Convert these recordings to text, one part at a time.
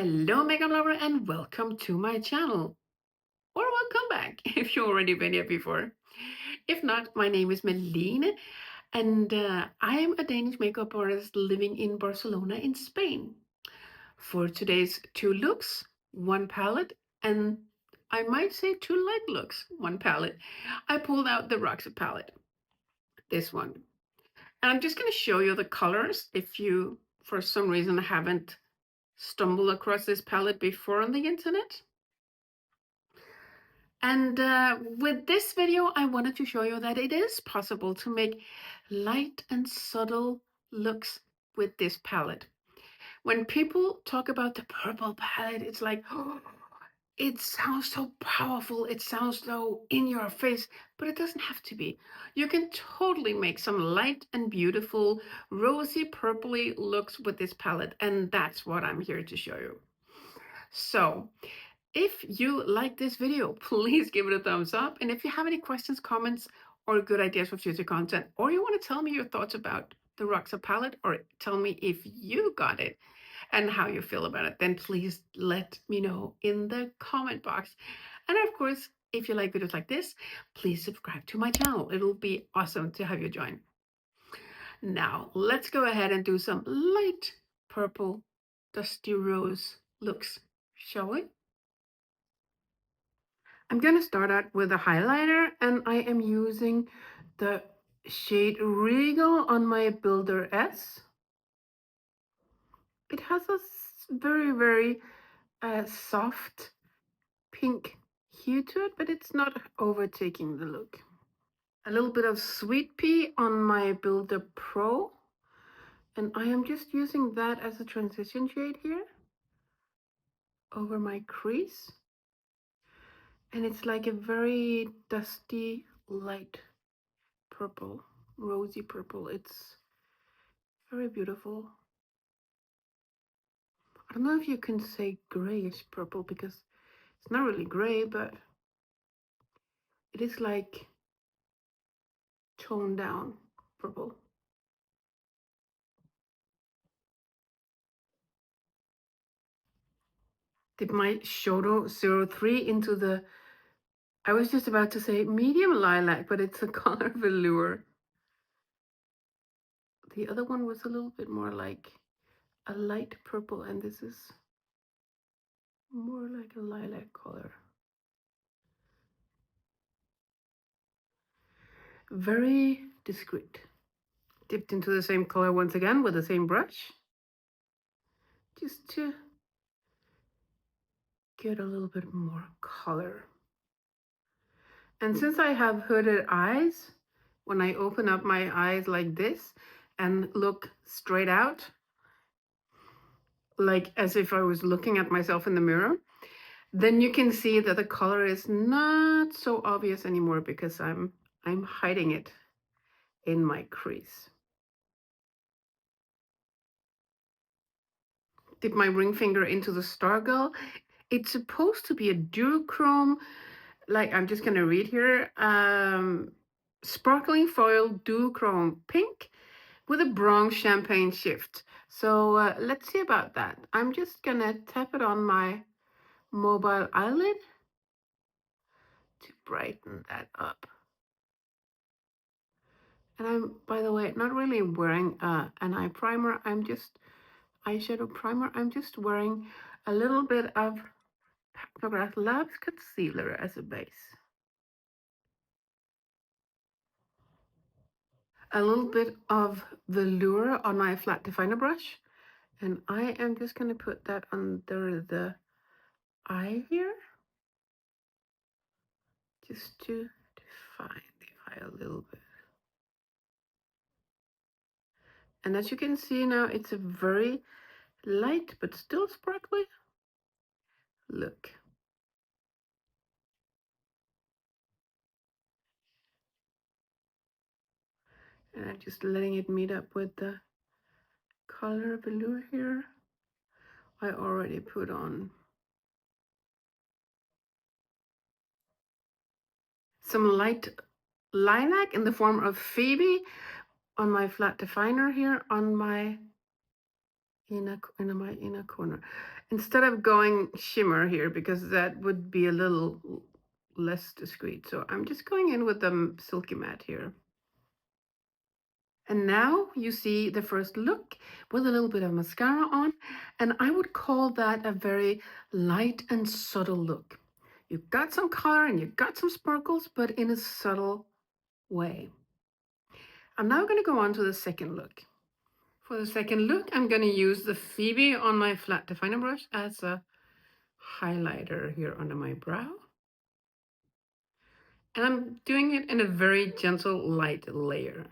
Hello makeup lover and welcome to my channel. Or welcome back if you've already been here before. If not, my name is Malene and I am a Danish makeup artist living in Barcelona in Spain. For today's two looks, one palette, and I might say two light looks, one palette, I pulled out the Roxa palette, this one. And I'm just going to show you the colors if you, for some reason, haven't stumbled across this palette before on the internet. And with this video, I wanted to show you that it is possible to make light and subtle looks with this palette. When people talk about the purple palette, it's like, oh, it sounds so powerful. It sounds so in your face, but it doesn't have to be. You can totally make some light and beautiful, rosy, purpley looks with this palette. And that's what I'm here to show you. So if you like this video, please give it a thumbs up. And if you have any questions, comments, or good ideas for future content, or you want to tell me your thoughts about the Roxa palette, or tell me if you got it and how you feel about it, then please let me know in the comment box. And of course, if you like videos like this, please subscribe to my channel. It'll be awesome to have you join. Now, let's go ahead and do some light purple, dusty rose looks, shall we? I'm going to start out with a highlighter, and I am using the shade Regal on my Builder S. It has a very soft pink hue to it, but it's not overtaking the look. A little bit of Sweet Pea on my Builder Pro, and I am just using that as a transition shade here over my crease. And it's like a very dusty light purple, rosy purple. It's very beautiful. I don't know if you can say grayish purple because it's not really gray, but it is like toned down purple. Dip my Shoto 03 into the, I was just about to say medium lilac, but it's a color velour. The other one was a little bit more like a light purple, and this is more like a lilac color. Very discreet. Dipped into the same color once again with the same brush, just to get a little bit more color. And since I have hooded eyes, when I open up my eyes like this and look straight out, like as if I was looking at myself in the mirror, then you can see that the color is not so obvious anymore because I'm hiding it in my crease. Dip my ring finger into the Stargirl. It's supposed to be a duochrome, like I'm just gonna read here, sparkling foil duochrome pink with a bronze champagne shift. So let's see about that. I'm just gonna tap it on my mobile eyelid to brighten that up. And I'm, by the way, not really wearing an eye primer. I'm just eyeshadow primer. I'm just wearing a little bit of Technograph Labs concealer as a base. A little bit of velour on my flat definer brush. And I am just going to put that under the eye here, just to define the eye a little bit. And as you can see now, it's a very light but still sparkly look. And I'm just letting it meet up with the color velour here. I already put on some light lilac in the form of Phoebe on my flat definer here on my in my inner corner. Instead of going shimmer here, because that would be a little less discreet. So I'm just going in with the silky matte here. And now you see the first look with a little bit of mascara on, and I would call that a very light and subtle look. You've got some color and you've got some sparkles, but in a subtle way. I'm now going to go on to the second look. For the second look, I'm going to use the Phoebe on my flat definer brush as a highlighter here under my brow. And I'm doing it in a very gentle, light layer.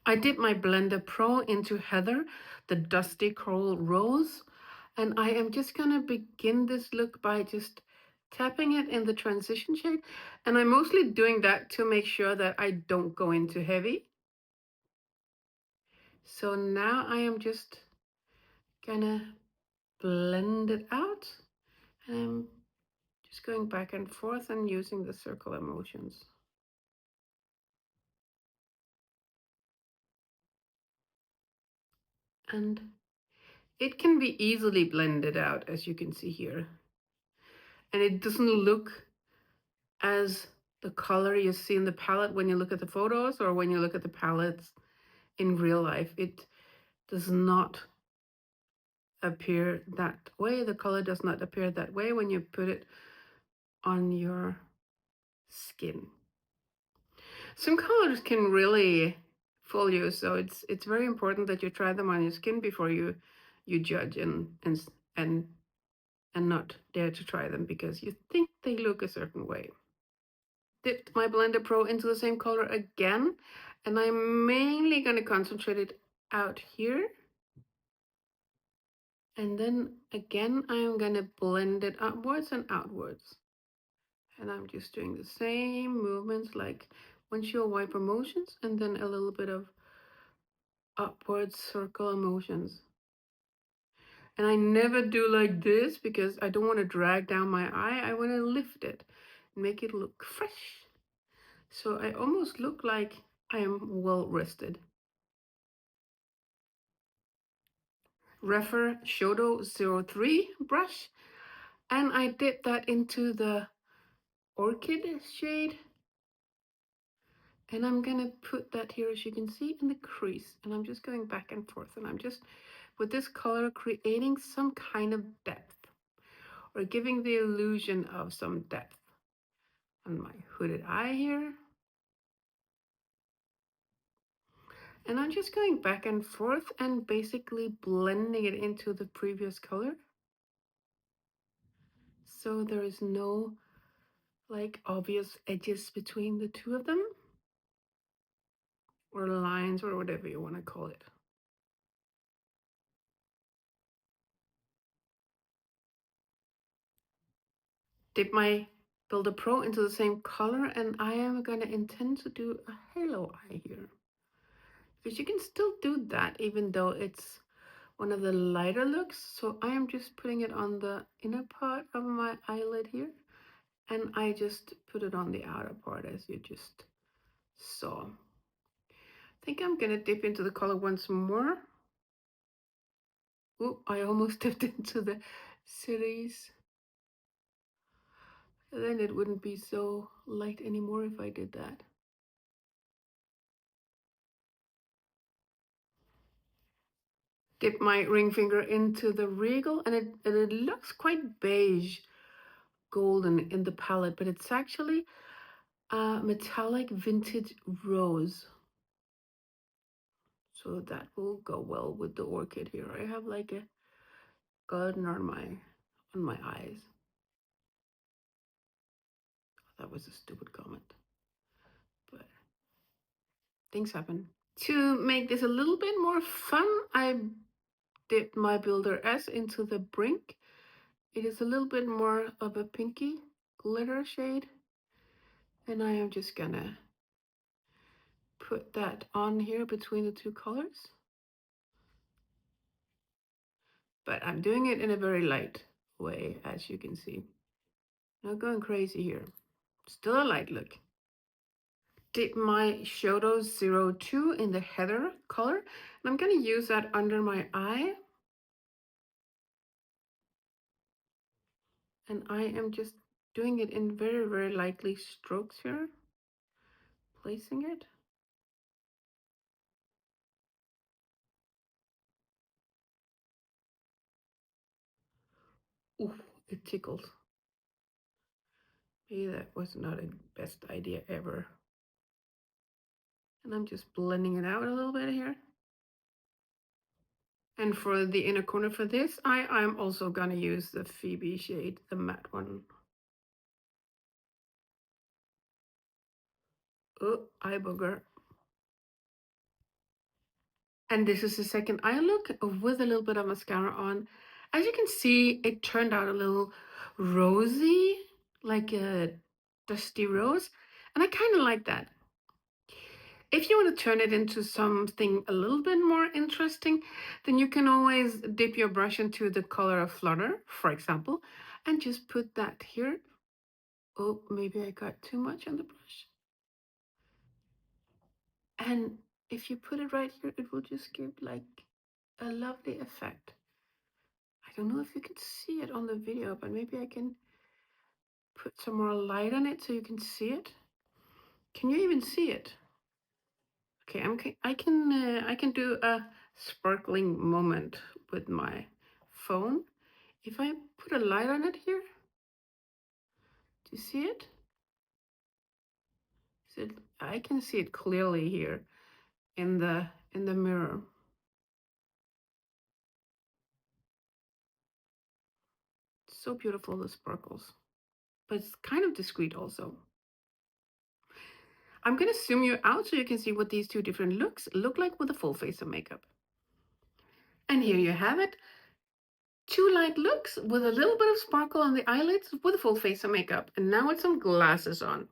I did my Blender Pro into Heather, the Dusty Coral Rose, and I am just going to begin this look by just tapping it in the transition shade. And I'm mostly doing that to make sure that I don't go into heavy. So now I am just gonna blend it out, and I'm just going back and forth and using the circular motions. And it can be easily blended out, as you can see here. And it doesn't look as the color you see in the palette when you look at the photos or when you look at the palettes in real life. It does not appear that way. The color does not appear that way when you put it on your skin. Some colors can really fool you, so it's very important that you try them on your skin before you judge and not dare to try them because you think they look a certain way. Dipped my Blender Pro into the same color again, and I'm mainly going to concentrate it out here. And then again, I'm going to blend it upwards and outwards. And I'm just doing the same movements like windshield wiper motions and then a little bit of upward circle motions. And I never do like this because I don't want to drag down my eye. I want to lift it and make it look fresh. So I almost look like I am well rested. Refer Shoto 03 brush, and I dip that into the Orchid shade. And I'm gonna put that here, as you can see, in the crease. And I'm just going back and forth. And I'm just, with this color, creating some kind of depth or giving the illusion of some depth on my hooded eye here. And I'm just going back and forth and basically blending it into the previous color. So there is no like obvious edges between the two of them, or lines, or whatever you want to call it. Dip my Builder Pro into the same color, and I am going to intend to do a halo eye here. Because you can still do that even though it's one of the lighter looks. So I am just putting it on the inner part of my eyelid here, and I just put it on the outer part as you just saw. I think I'm gonna dip into the color once more. Ooh, I almost dipped into the cities. Then it wouldn't be so light anymore if I did that. Dip my ring finger into the Regal, and it looks quite beige golden in the palette, but it's actually a metallic vintage rose. So that will go well with the orchid here. I have like a garden on my eyes. That was a stupid comment, but things happen. To make this a little bit more fun, I dipped my Builder S into the Brink. It is a little bit more of a pinky glitter shade, and I am just gonna put that on here between the two colors. But I'm doing it in a very light way, as you can see. Not going crazy here. Still a light look. Dip my Shoto 02 in the Heather color, and I'm gonna use that under my eye. And I am just doing it in very, very lightly strokes here, placing it. Ooh, it tickled. Maybe that was not a best idea ever. And I'm just blending it out a little bit here. And for the inner corner for this, I'm also gonna use the Phoebe shade, the matte one. Oh, eye booger. And this is the second eye look with a little bit of mascara on. As you can see, it turned out a little rosy, like a dusty rose. And I kind of like that. If you want to turn it into something a little bit more interesting, then you can always dip your brush into the color of Flutter, for example, and just put that here. Oh, maybe I got too much on the brush. And if you put it right here, it will just give like a lovely effect. I don't know if you can see it on the video, but maybe I can put some more light on it so you can see it. Can you even see it? Okay, I can do a sparkling moment with my phone. If I put a light on it here, do you see it? So I can see it clearly here in the mirror. It's so beautiful, the sparkles, but it's kind of discreet also. I'm gonna zoom you out so you can see what these two different looks look like with a full face of makeup. And here you have it. Two light looks with a little bit of sparkle on the eyelids with a full face of makeup. And now with some glasses on.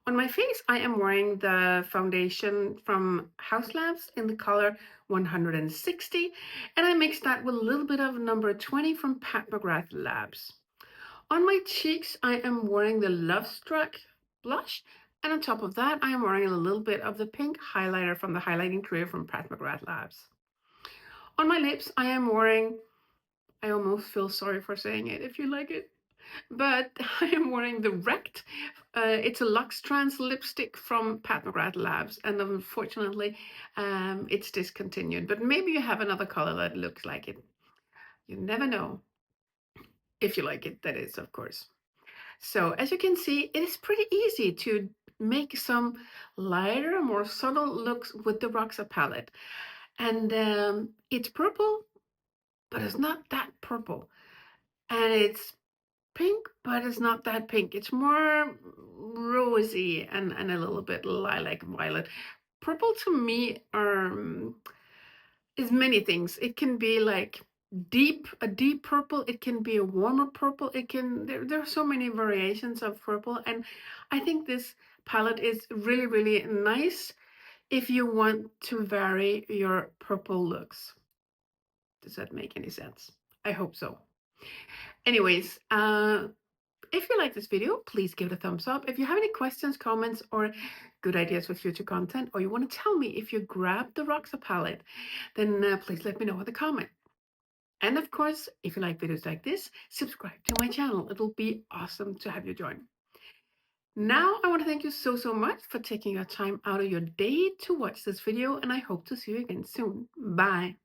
On my face, I am wearing the foundation from House Labs in the color 160. And I mixed that with a little bit of number 20 from Pat McGrath Labs. On my cheeks, I am wearing the Love Struck blush. And on top of that, I am wearing a little bit of the pink highlighter from the Highlighting Trio from Pat McGrath Labs. On my lips, I am wearing, I almost feel sorry for saying it if you like it, but I am wearing the Wrecked. It's a Luxe Trans lipstick from Pat McGrath Labs, and unfortunately, it's discontinued. But maybe you have another color that looks like it. You never know. If you like it, that is, of course. So as you can see, it is pretty easy to make some lighter, more subtle looks with the Roxa palette. And it's purple, but it's not that purple. And it's pink, but it's not that pink. It's more rosy and a little bit lilac violet. Purple to me is many things. It can be like a deep purple. It can be a warmer purple. There are so many variations of purple. And I think this palette is really, really nice if you want to vary your purple looks. Does that make any sense? I hope so. Anyways, if you like this video, please give it a thumbs up. If you have any questions, comments, or good ideas for future content, or you want to tell me if you grabbed the Roxa palette, then please let me know in the comment. And of course, if you like videos like this, subscribe to my channel. It'll be awesome to have you join. Now, I want to thank you so, so much for taking your time out of your day to watch this video, and I hope to see you again soon. Bye.